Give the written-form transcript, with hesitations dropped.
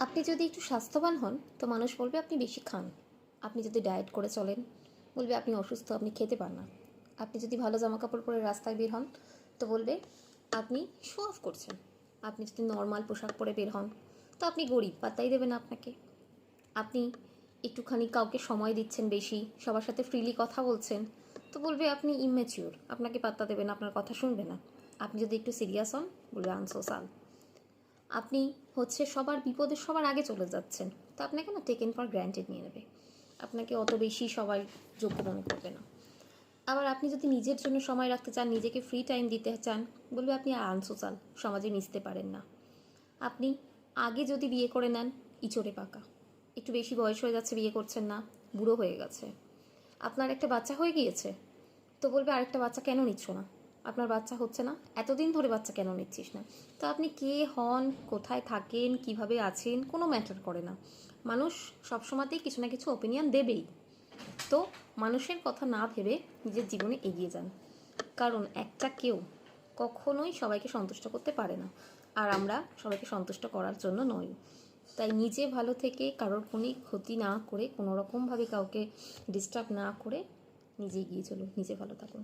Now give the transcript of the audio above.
আপনি যদি একটু স্বাস্থ্যবান হন তো মানুষ বলবে আপনি বেশি খান। আপনি যদি ডায়েট করে চলেন বলবে আপনি অসুস্থ, আপনি খেতে পান না। আপনি যদি ভালো জামাকাপড় পরে রাস্তায় বের হন তো বলবে আপনি শো অফ করছেন। আপনি যদি নর্মাল পোশাক পরে বের হন তো আপনি গরিব, পাত্তাই দেবে না আপনাকে। আপনি একটুখানি কাউকে সময় দিচ্ছেন বেশি, সবার সাথে ফ্রিলি কথা বলছেন তো বলবে আপনি ইম্যাচিওর, আপনাকে পাত্তা দেবে না, আপনার কথা শুনবে না। আপনি যদি একটু সিরিয়াস হন বলবে আনসোশাল। আপনি সবার বিপদে সবার আগে চলে যাচ্ছেন তো আপনাকে না টেকেন ফর গ্র্যান্টেড নিয়ে নেবে, আপনাকে অত বেশি সবাই যোগ্য মনে করবে না। আবার আপনি যদি নিজের জন্য সময় রাখতে চান, নিজেকে ফ্রি টাইম দিতে চান বলবে আপনি আনসোশাল, সমাজে মিশতে পারেন না। আপনি আগে যদি বিয়ে করে নেন ইচড়ে পাকা, একটু বেশি বয়স হয়ে যাচ্ছে বিয়ে করছেন না, বুড়ো হয়ে গেছে। আপনার একটা বাচ্চা হয়ে গিয়েছে তো বলবে আরেকটা বাচ্চা কেন নিচ্ছ না, আপনার বাচ্চা হচ্ছে না, এতদিন ধরে বাচ্চা কেন নিচ্ছিস না। তো আপনি কে হন, কোথায় থাকেন, কিভাবে আছেন, কোনো ম্যাটার করে না। মানুষ সবসময়তেই কিছু না কিছু ওপিনিয়ন দেবেই। তো মানুষের কথা না ভেবে নিজের জীবনে এগিয়ে যান, কারণ একটা কেউ কখনোই সবাইকে সন্তুষ্ট করতে পারে না, আর আমরা সবাইকে সন্তুষ্ট করার জন্য নই। তাই নিজে ভালো থেকে কারোর কোনো ক্ষতি না করে, কোনো রকমভাবে কাউকে ডিস্টার্ব না করে নিজে এগিয়ে চলুন, নিজে ভালো থাকুন।